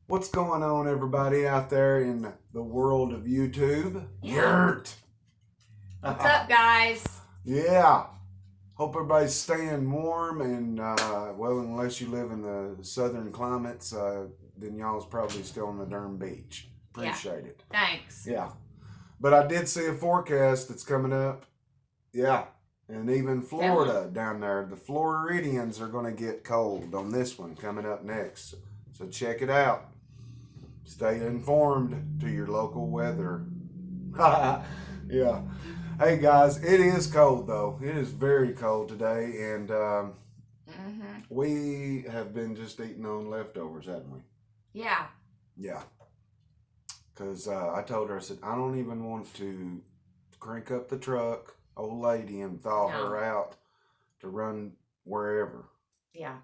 What's going on, everybody out there in the world of YouTube? Yurt! What's up, guys? Yeah. Hope everybody's staying warm and, well, unless you live in the southern climates, then y'all's probably still on the darn beach. Appreciate it. Thanks. Yeah. But I did see a forecast that's coming up. Yeah. And even Florida down there, the Floridians are going to get cold on this one coming up next. So check it out. Stay informed to your local weather. Yeah. Hey guys, it is cold though. It is very cold today, and we have been just eating on leftovers, haven't we? Yeah. Yeah. Because I told her, I said, I don't even want to crank up the truck, old lady, and thaw her out to run wherever. Yeah.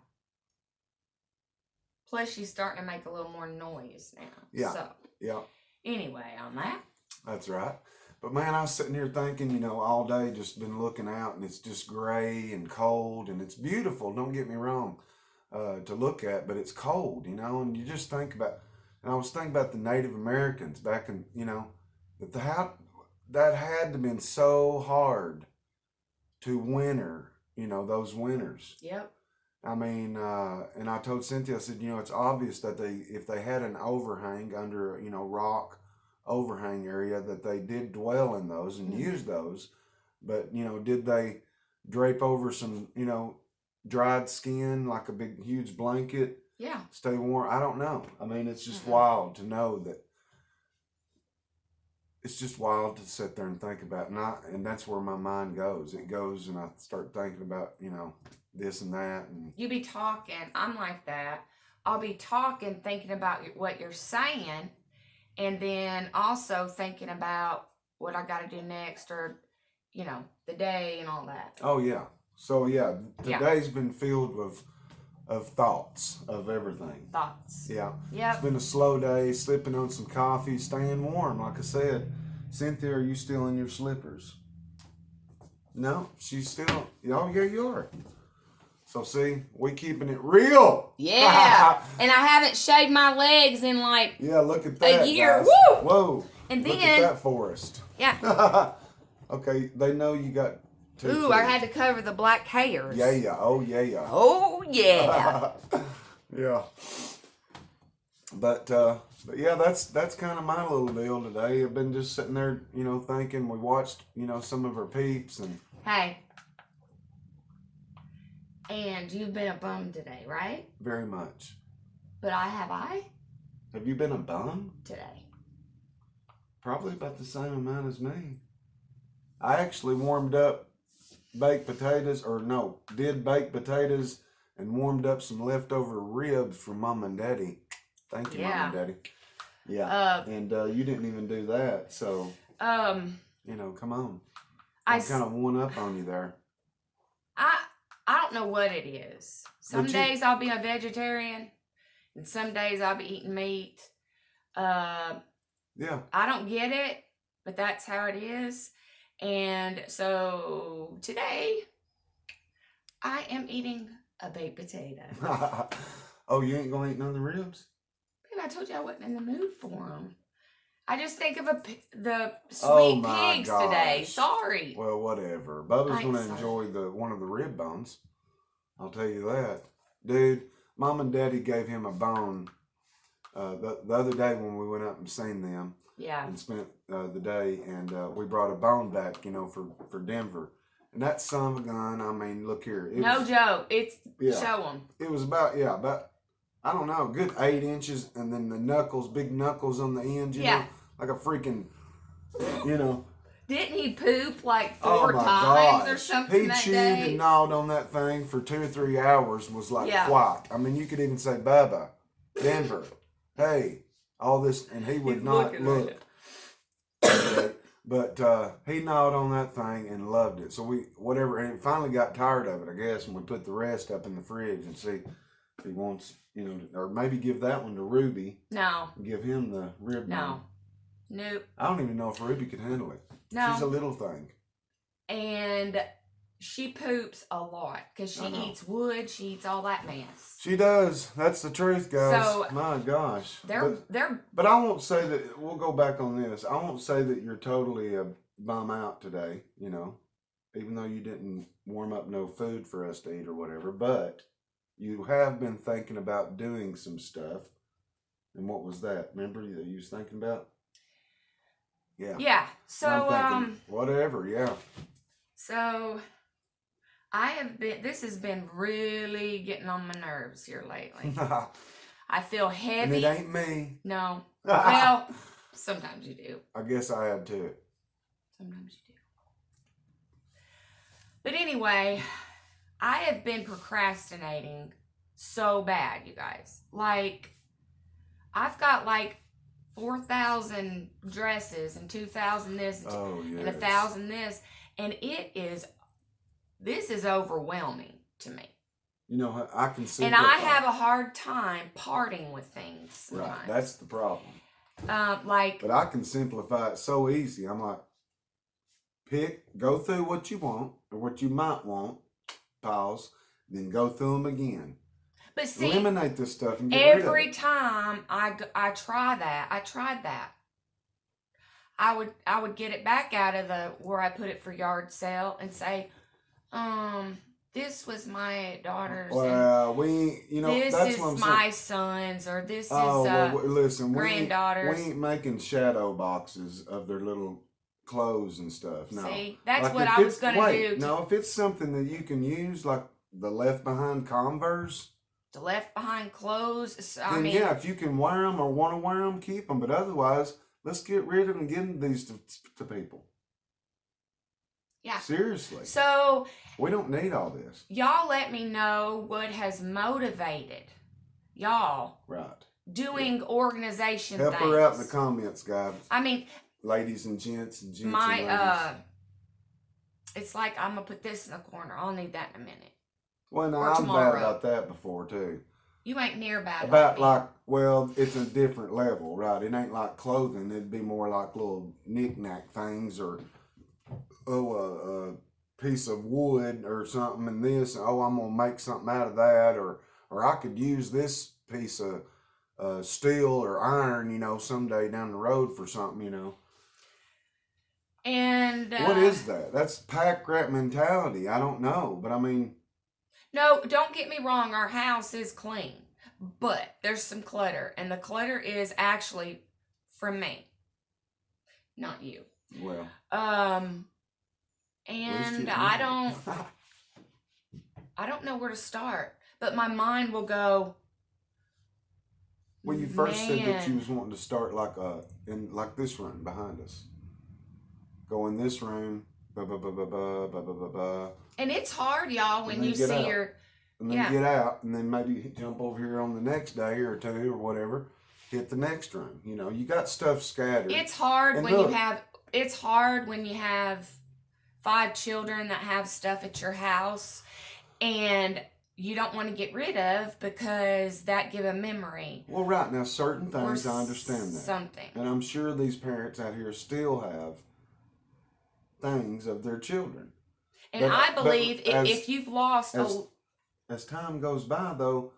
Plus, she's starting to make a little more noise now. Yeah. So, yeah. Anyway, on that. That's right. But man, I was sitting here thinking, all day, just been looking out, and it's just gray and cold, and it's beautiful. Don't get me wrong, to look at, but it's cold, and you just think about. And I was thinking about the Native Americans back in, that had to have been so hard to winter, those winters. Yep. I mean, and I told Cynthia, I said, it's obvious that if they had an overhang under, rock overhang area, that they did dwell in those and use those. But, did they drape over some, dried skin, like a big, huge blanket? Yeah. Stay warm? I don't know. I mean, it's just wild to know that. It's just wild to sit there and think about. And that's where my mind goes. It goes and I start thinking about, this and that. And you be talking. I'm like that. I'll be talking, thinking about what you're saying, and then also thinking about what I got to do next, or, the day and all that. Oh, yeah. So, yeah, today's been filled with of thoughts of everything. Thoughts. Yeah. Yep. It's been a slow day, slipping on some coffee, staying warm. Like I said, Cynthia, are you still in your slippers? No, she's still. Oh, yeah, you are. So, see, we keeping it real. Yeah. And I haven't shaved my legs in yeah, look at that. A year. Guys. Woo! Whoa. And look then. at that forest. Yeah. Okay, they know you got. Ooh, I had to cover the black hairs. Yeah. Oh, yeah. Oh, yeah. Yeah. But yeah, that's kind of my little deal today. I've been just sitting there, thinking. We watched, some of our peeps and. Hey. And you've been a bum today, right? Very much. But have I? Have you been a bum? Today. Probably about the same amount as me. I actually warmed up baked potatoes, did baked potatoes and warmed up some leftover ribs from Mom and Daddy. Thank you, Mom and Daddy. Yeah. And you didn't even do that, so come on. I'm kind of one up on you there. I don't know what it is. Some days I'll be a vegetarian, and some days I'll be eating meat. Yeah. I don't get it, but that's how it is. And so today, I am eating a baked potato. Oh, you ain't gonna eat none of the ribs? Babe, I told you I wasn't in the mood for them. I just think of the sweet pigs today. Sorry. Well, whatever. Bubba's gonna enjoy one of the rib bones. I'll tell you that, dude. Mom and Daddy gave him a bone the other day when we went up and seen them. Yeah. And spent the day, and we brought a bone back, for Denver. And that son of a gun, I mean, look here. No joke. It's show them. It was about I don't know, a good 8 inches, and then the knuckles, big knuckles on the end, you know, like a freaking, Didn't he poop like 4 times or something that day? He chewed and gnawed on that thing for 2 or 3 hours, was like, what? I mean, you could even say, Bubba, Denver, hey, all this, and he would not look. But he gnawed on that thing and loved it. So and he finally got tired of it, I guess, and we put the rest up in the fridge and see if he wants, or maybe give that one to Ruby. No. Give him the rib bone. Nope. I don't even know if Ruby could handle it. No. She's a little thing. And she poops a lot because she eats wood. She eats all that mess. She does. That's the truth, guys. So, my gosh. They're. But I won't say that. We'll go back on this. I won't say that you're totally a bum out today. You know, even though you didn't warm up no food for us to eat or whatever. But you have been thinking about doing some stuff. And what was that? Remember that you was thinking about? Yeah. Yeah. So whatever. Yeah. So this has been really getting on my nerves here lately. I feel heavy. And it ain't me. No. Well, sometimes you do. I guess I had to. Sometimes you do. But anyway, I have been procrastinating so bad, you guys. Like, I've got like 4,000 dresses and 2,000 this and 1,000 this. And this is overwhelming to me. You know, I can see. And I have a hard time parting with things sometimes. Right, that's the problem. But I can simplify it so easy. I'm like, go through what you want or what you might want, pause, then go through them again. But see, eliminate this stuff and get rid of it. Every time I tried that. I would get it back out of where I put it for yard sale and say, this was my daughter's. Well, this that's is what I'm my saying. son's, or this is listen, granddaughter's. We ain't making shadow boxes of their little clothes and stuff. No. See, that's what I was going to do. No, if it's something that you can use, like the Left Behind Converse. The Left Behind clothes. Yeah, if you can wear them or want to wear them, keep them. But otherwise, let's get rid of them and give these to people. Yeah. Seriously. So we don't need all this. Y'all let me know what has motivated y'all doing organization Help things. her out in the comments, guys. I mean, ladies and gents and gents and ladies. It's like I'm gonna put this in the corner. I'll need that in a minute. Well, no, I'm bad about that before too. You ain't near bad. It's a different level, right? It ain't like clothing. It'd be more like little knick-knack things or a piece of wood or something and this. I'm gonna make something out of that, or I could use this piece of steel or iron, someday down the road for something, And what is that? That's pack rat mentality. I don't know, but I mean. No, don't get me wrong. Our house is clean, but there's some clutter, and the clutter is actually from me, not you. Well. And I don't know where to start, but my mind will go. Well, you first said that you was wanting to start in this room behind us. Go in this room, And it's hard, y'all, when you see your. And then get out, and then maybe jump over here on the next day or two or whatever. Hit the next room. You got stuff scattered. It's hard It's hard when you have 5 children that have stuff at your house, and you don't want to get rid of because that give a memory. Well, right now, certain things I understand that. Something. And I'm sure these parents out here still have things of their children. And I believe if you've lost as time goes by, though,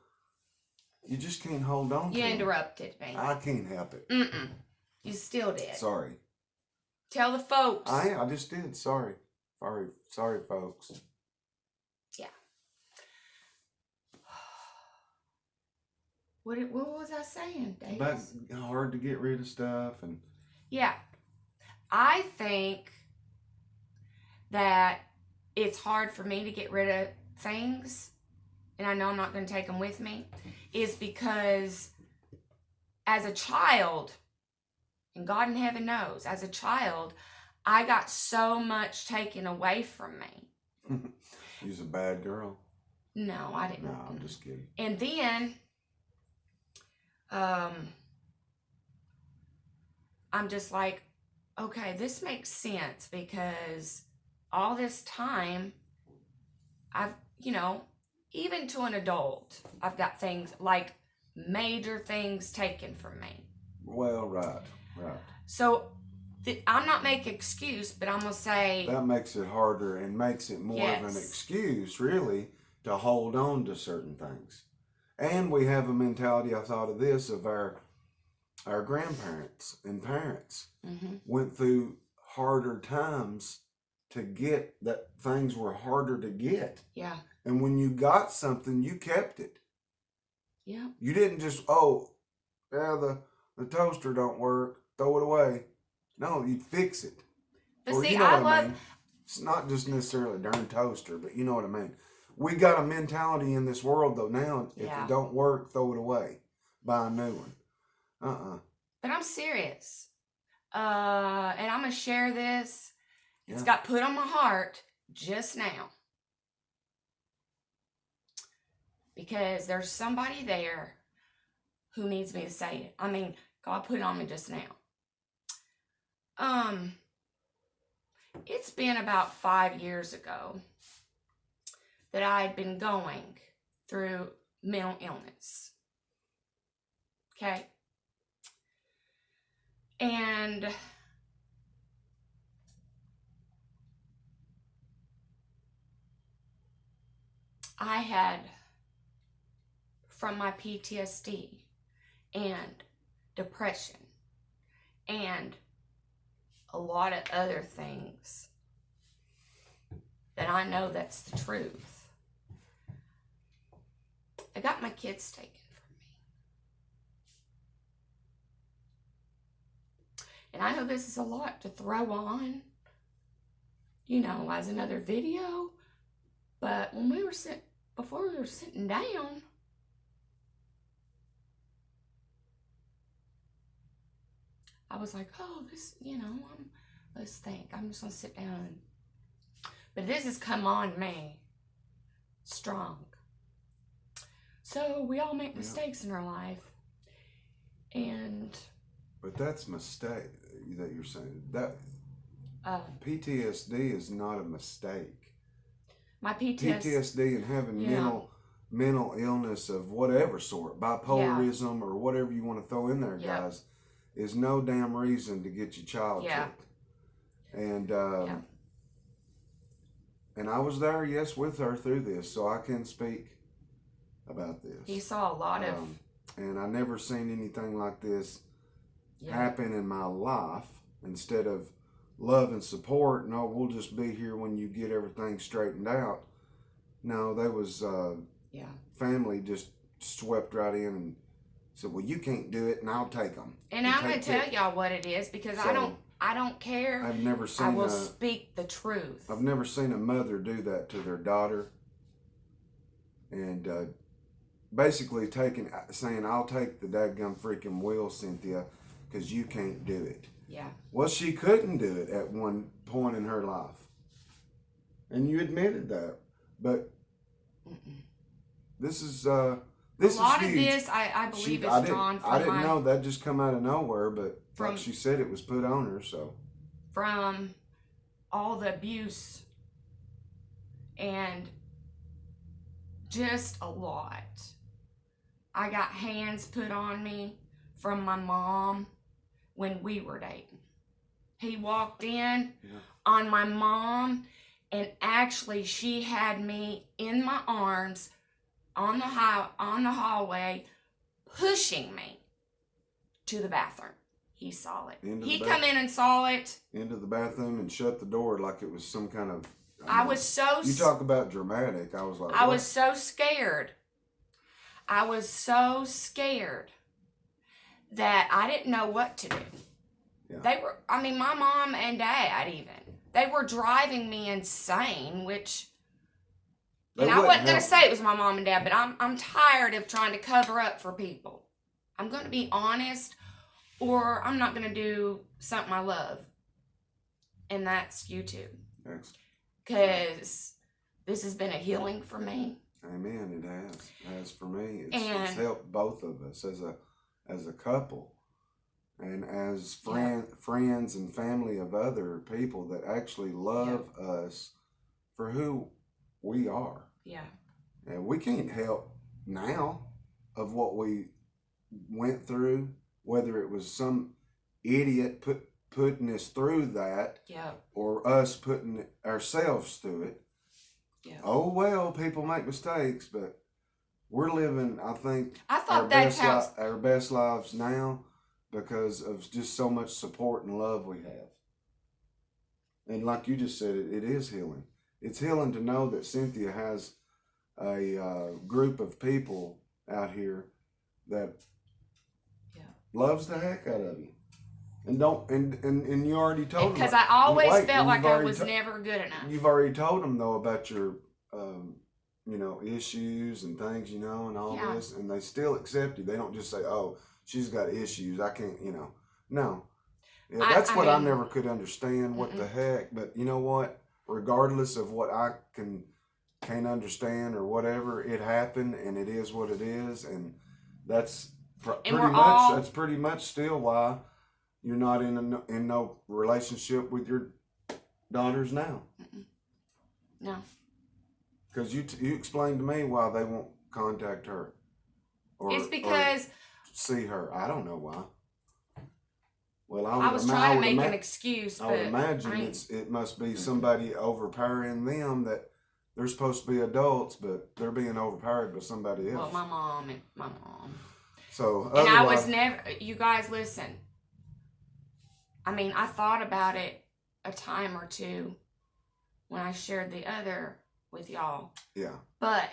you just can't hold on to You them. interrupted me. I can't help it. You still did. Sorry. Tell the folks. I just did. Sorry, folks. Yeah. What was I saying, Dave? About hard to get rid of stuff and. Yeah, I think that it's hard for me to get rid of things, and I know I'm not going to take them with me, is because as a child, and God in heaven knows, as a child, I got so much taken away from me. You was a bad girl. No, I didn't. No, I'm just kidding. And then, I'm just like, okay, this makes sense because all this time, I've, even to an adult, I've got things like major things taken from me. Well, right. So I'm not making excuse, but I'm gonna say that makes it harder and makes it more of an yes. excuse, really, to hold on to certain things. And we have a mentality, I thought of this, of our grandparents and parents Mm-hmm. went through harder times to get that things were harder to get. Yeah. And when you got something, you kept it. Yeah. You didn't just, the toaster don't work, throw it away. No, you fix it. But Or see, you know I what I love. mean. It's not just necessarily a darn toaster, but you know what I mean. We got a mentality in this world though now. If Yeah. it don't work, throw it away. Buy a new one. But I'm serious. And I'm gonna share this. It's Yeah. got put on my heart just now. Because there's somebody there who needs me to say it. I mean, God put it on me just now. It's been about 5 years ago that I had been going through mental illness. Okay? And I had, from my PTSD and depression and a lot of other things that I know that's the truth. I got my kids taken from me. And I know this is a lot to throw on, as another video. But when before we were sitting down, I was like, oh, this, let's think. I'm just going to sit down. But this has come on me strong. So we all make mistakes in our life. But that's mistake that you're saying. That PTSD is not a mistake. My PTSD and having mental illness of whatever sort, bipolarism or whatever you want to throw in there, guys, is no damn reason to get your child took. And and I was there, yes, with her through this, so I can speak about this. He saw a lot of, and I never seen anything like this happen in my life. Instead of love and support, no, we'll just be here when you get everything straightened out. No, there was family just swept right in and said, well, you can't do it, and I'll take them. And I'm going to tell y'all what it is, because I don't care. I've never seen I will speak the truth. I've never seen a mother do that to their daughter. And basically saying, I'll take the dadgum freaking wheel, Cynthia, because you can't do it. Yeah. Well, she couldn't do it at one point in her life. And you admitted that. But this is this is huge. A lot of this, I believe, is drawn from I didn't know that just come out of nowhere, but like she said, it was put on her, so. From all the abuse and just a lot. I got hands put on me from my mom when we were dating. He walked in on my mom, and actually she had me in my arms on the hallway, pushing me to the bathroom. He saw it. He come in and saw it. Into the bathroom and shut the door like it was some kind of... I was so... You talk about dramatic. I was like, I was so scared. I was so scared that I didn't know what to do. Yeah. They were, my mom and dad even, they were driving me insane, which... And I wasn't going to say it was my mom and dad, but I'm tired of trying to cover up for people. I'm going to be honest, or I'm not going to do something I love. And that's YouTube. Because this has been a healing for me. Amen. It has. It has for me. It's helped both of us as a couple. And as friends and family of other people that actually love us for who we are. Yeah. And we can't help now of what we went through, whether it was some idiot putting us through that, Yeah. or us putting ourselves through it. Yeah. Oh well, people make mistakes, but we're living, I think, I thought that's how. our best lives now because of just so much support and love we have. And like you just said, it is healing. It's healing to know that Cynthia has a group of people out here that loves the heck out of you. And don't and you already told them. Because I always felt like I was never good enough. You've already told them though about your issues and things, and all this, and they still accept you. They don't just say, "Oh, she's got issues. I can't," No. Yeah, that's what I never could understand. What the heck? But you know what? Regardless of what I can't understand or whatever, it happened, and it is what it is, and that's pretty much still why you're not in no relationship with your daughters now. No. Because you explained to me why they won't contact her. It's because... Or see her. I don't know why. Well, I was trying to make an excuse, but... I would imagine it must be somebody overpowering them, that they're supposed to be adults, but they're being overpowered by somebody else. Well, my mom. So, and I was never... You guys, listen. I thought about it a time or two when I shared the other with y'all. Yeah. But,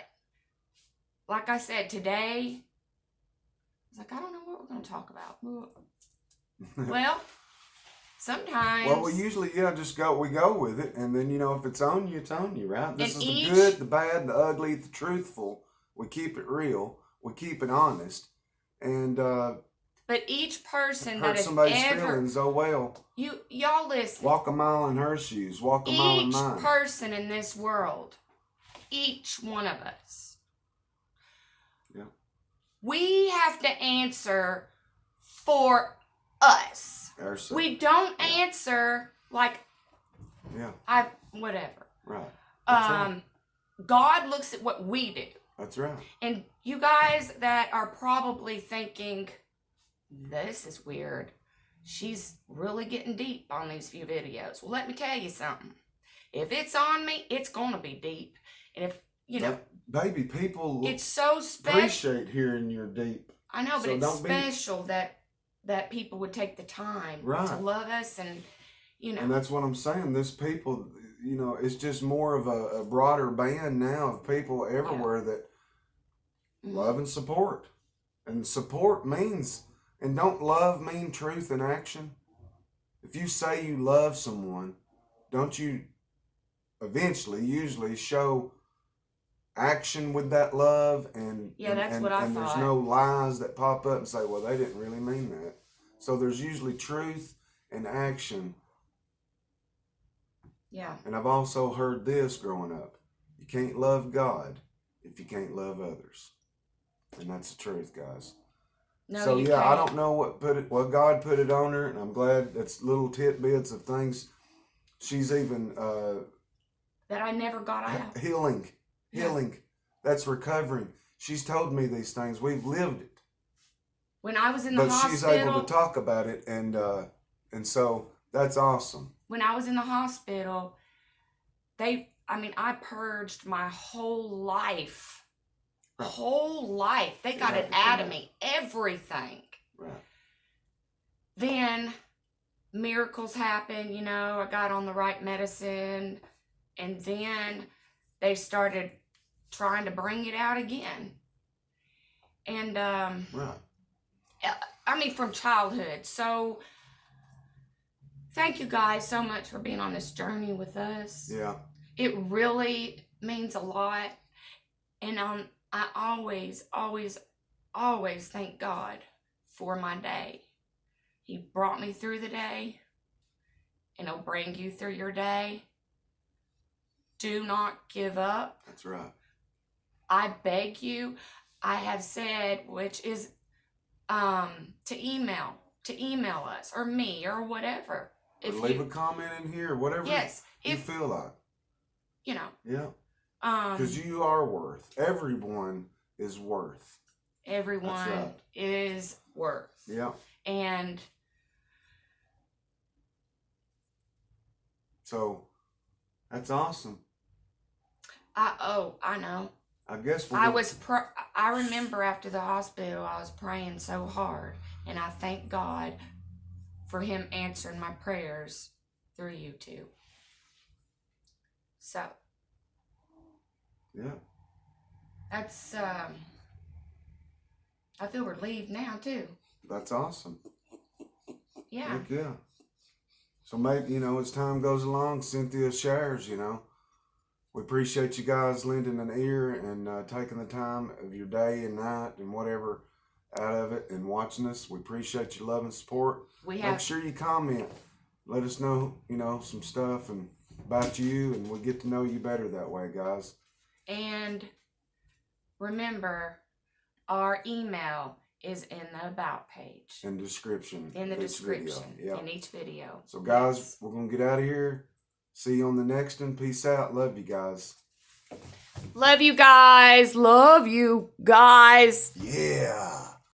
like I said, today, I was like, I don't know what we're going to talk about. Well, sometimes... Well, we usually, we go with it. And then, if it's on you, it's on you, right? This is the good, the bad, the ugly, the truthful. We keep it real. We keep it honest. And... but each person that has somebody's feelings, oh well. Y'all listen. Walk a mile in her shoes. Walk a mile in mine. Each person in this world, each one of us. Yeah. We have to answer for us. Ourselves. We don't answer like. Yeah. Whatever. Right. Right. God looks at what we do. That's right. And you guys that are probably thinking, this is weird. She's really getting deep on these few videos. Well, let me tell you something. If it's on me, it's going to be deep. And if, baby, people it's so special. Appreciate hearing you're deep. I know, but it's special that people would take the time to love us and, And that's what I'm saying. This people, it's just more of a broader band now of people everywhere that love and support. And support means... And don't love mean truth in action? If you say you love someone, don't you usually show action with that love? That's what I thought. And there's no lies that pop up and say, well, they didn't really mean that. So there's usually truth and action. Yeah. And I've also heard this growing up. You can't love God if you can't love others. And that's the truth, guys. No, so you can't. I don't know what God put it on her, and I'm glad that's little tidbits of things she's even that I never got out. Healing. That's recovering. She's told me these things. We've lived it. When I was in the hospital, but she's able to talk about it, and so that's awesome. When I was in the hospital, I purged my whole life. Whole life. They got it out of me. Everything. Right. Then miracles happen, I got on the right medicine, and then they started trying to bring it out again. And from childhood. So thank you guys so much for being on this journey with us. Yeah. It really means a lot. And I always, always, always thank God for my day. He brought me through the day, and He'll bring you through your day. Do not give up. That's right. I beg you. I have said, which is to email us or me or whatever. Or leave a comment in here, whatever you feel like. Yeah. Because you are worth. Everyone is worth. Everyone is worth. Yeah. And So that's awesome. I know. I guess I remember after the hospital, I was praying so hard, and I thank God for Him answering my prayers through you two. So, yeah, that's I feel relieved now too. that's awesome. Yeah. Heck yeah. So maybe, as time goes along, Cynthia shares, we appreciate you guys lending an ear and taking the time of your day and night and whatever out of it and watching us. We appreciate your love and support. Make sure you comment. Let us know, some stuff and about you, and we get to know you better that way, guys. And remember, our email is in the About page. In the description. In the description. Yep. In each video. So, guys, we're going to get out of here. See you on the next one. Peace out. Love you guys. Love you guys. Love you guys. Yeah.